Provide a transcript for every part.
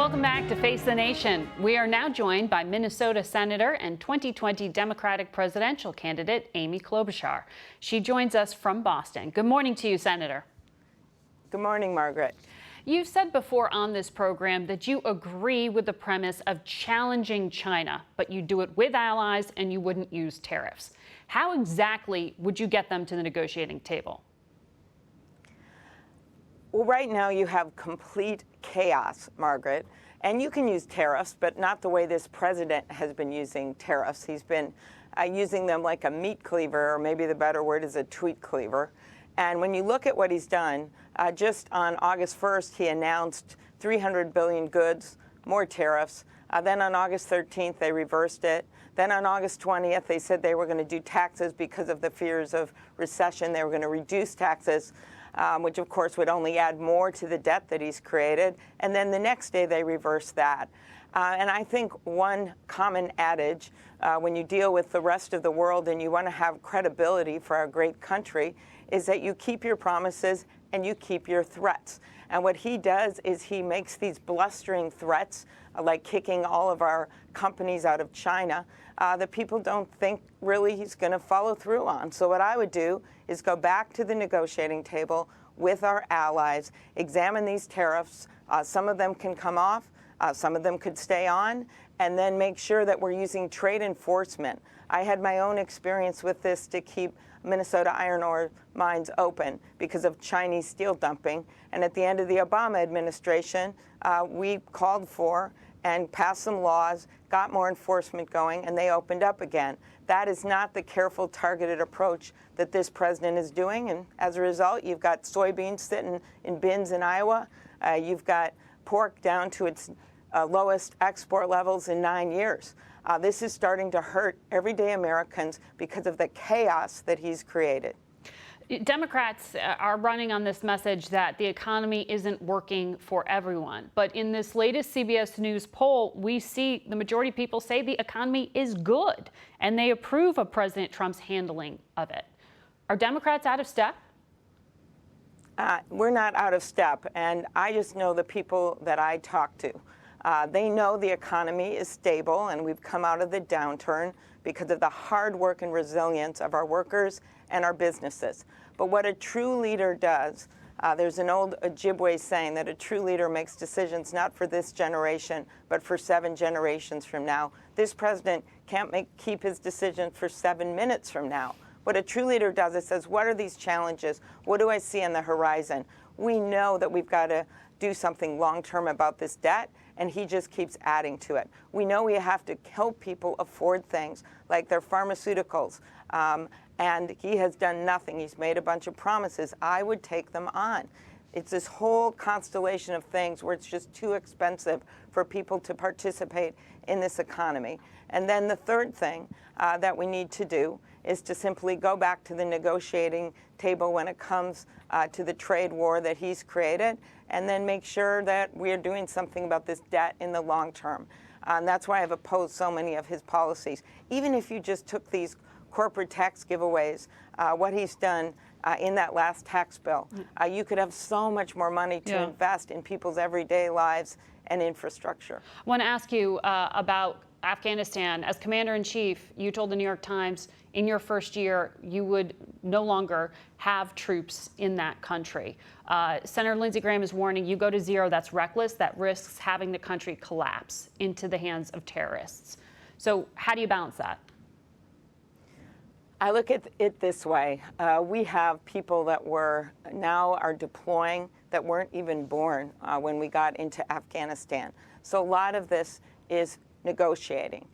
Welcome back to Face the Nation. We are now joined by Minnesota Senator and 2020 Democratic presidential candidate Amy Klobuchar. She joins us from Boston. Good morning to you, Senator. Good morning, Margaret. You've said before on this program that you agree with the premise of challenging China, but you do it with allies and you wouldn't use tariffs. How exactly would you get them to the negotiating table? Well, right now you have complete chaos, Margaret, and you can use tariffs, but not the way this president has been using tariffs. He's been using them like a meat cleaver, or maybe the better word is a tweet cleaver. And when you look at what he's done, just on August 1st, he announced 300 billion goods, more tariffs. Then on August 13th, they reversed it. Then on August 20th, they said they were going to do taxes because of the fears of recession. They were going to reduce taxes, which of course would only add more to the debt that he's created. And then the next day, they reversed that. And I think one common adage when you deal with the rest of the world and you want to have credibility for our great country is that you keep your promises and you keep your threats. And what he does is he makes these blustering threats, like kicking all of our companies out of China, that people don't think really he's going to follow through on. So what I would do is go back to the negotiating table with our allies, examine these tariffs. Some of them can come off, some of them could stay on, and then make sure that we're using trade enforcement. I had my own experience with this to keep Minnesota iron ore mines open because of Chinese steel dumping. And at the end of the Obama administration, we called for and passed some laws, got more enforcement going, and they opened up again. That is not the careful, targeted approach that this president is doing. And as a result, you've got soybeans sitting in bins in Iowa. You've got pork down to its lowest export levels in 9 years. This is starting to hurt everyday Americans because of the chaos that he's created. Democrats are running on this message that the economy isn't working for everyone. But in this latest CBS News poll, we see the majority of people say the economy is good, and they approve of President Trump's handling of it. Are Democrats out of step? We're not out of step, and I just know the people that I talk to. They know the economy is stable, and we've come out of the downturn because of the hard work and resilience of our workers and our businesses. But what a true leader does, there's an old Ojibwe saying that a true leader makes decisions not for this generation, but for 7 generations from now. This president can't keep his decision for 7 minutes from now. What a true leader does is says, what are these challenges? What do I see on the horizon? We know that we've got to do something long-term about this debt, and he just keeps adding to it. We know we have to help people afford things like their pharmaceuticals, and he has done nothing. He's made a bunch of promises. I would take them on. It's this whole constellation of things where it's just too expensive for people to participate in this economy. And then the third thing that we need to do is to simply go back to the negotiating table when it comes to the trade war that he's created, and then make sure that we are doing something about this debt in the long term. And that's why I've opposed so many of his policies. Even if you just took these corporate tax giveaways, what he's done in that last tax bill, you could have so much more money to invest in people's everyday lives and infrastructure. I want to ask you about Afghanistan. As commander-in-chief, you told the New York Times in your first year you would no longer have troops in that country. Senator Lindsey Graham is warning you go to zero. That's reckless. That risks having the country collapse into the hands of terrorists. So how do you balance that? I look at it this way. We have people that now are deploying that weren't even born when we got into Afghanistan. So a lot of this is negotiating.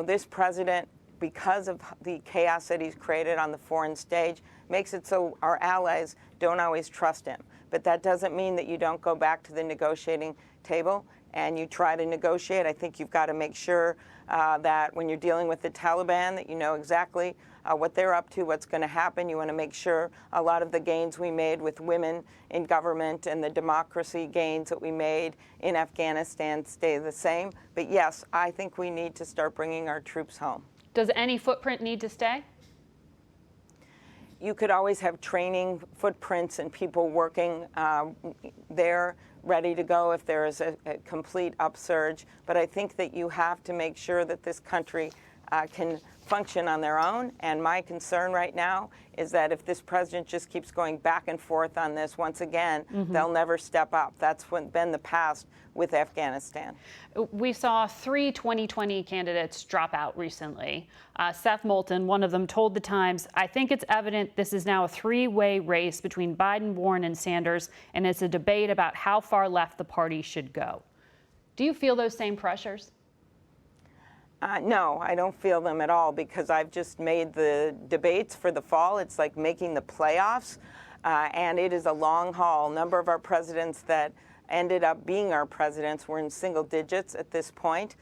This president, because of the chaos that he's created on the foreign stage, makes it so our allies don't always trust him. But that doesn't mean that you don't go back to the negotiating table and you try to negotiate. I think you've got to make sure that when you're dealing with the Taliban, that you know exactly what they're up to, what's going to happen. You want to make sure a lot of the gains we made with women in government and the democracy gains that we made in Afghanistan stay the same. But yes, I think we need to start bringing our troops home. Does any footprint need to stay? you could always have training footprints and people working there ready to go if there is a complete upsurge. But I think that you have to make sure that this country can function on their own. And my concern right now is that if this president just keeps going back and forth on this, once again, they'll never step up. That's been the past with Afghanistan. We saw 3 2020 candidates drop out recently. Seth Moulton, one of them, told The Times, "I think it's evident this is now a three-way race between Biden, Warren, and Sanders, and it's a debate about how far left the party should go." Do you feel those same pressures? No, I don't feel them at all because I've just made the debates for the fall. It's like making the playoffs, and it is a long haul. A number of our presidents that ended up being our presidents were in single digits at this point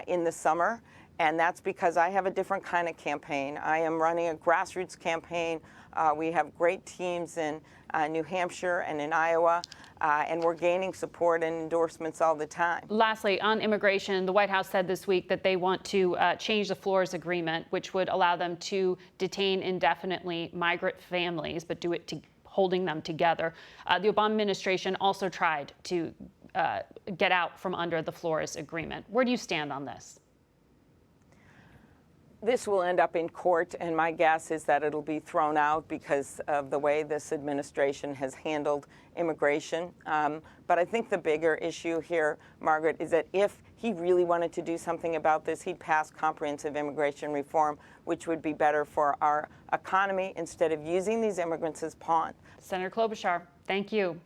in the summer, and that's because I have a different kind of campaign. I am running a grassroots campaign. We have great teams in New Hampshire and in Iowa, and we're gaining support and endorsements all the time. Lastly, on immigration, the White House said this week that they want to change the Flores Agreement, which would allow them to detain indefinitely migrant families, but do it holding them together. The Obama administration also tried to get out from under the Flores Agreement. Where do you stand on this? This will end up in court, and my guess is that it'll be thrown out because of the way this administration has handled immigration. But I think the bigger issue here, Margaret, is that if he really wanted to do something about this, he'd pass comprehensive immigration reform, which would be better for our economy instead of using these immigrants as pawns. Senator Klobuchar, thank you.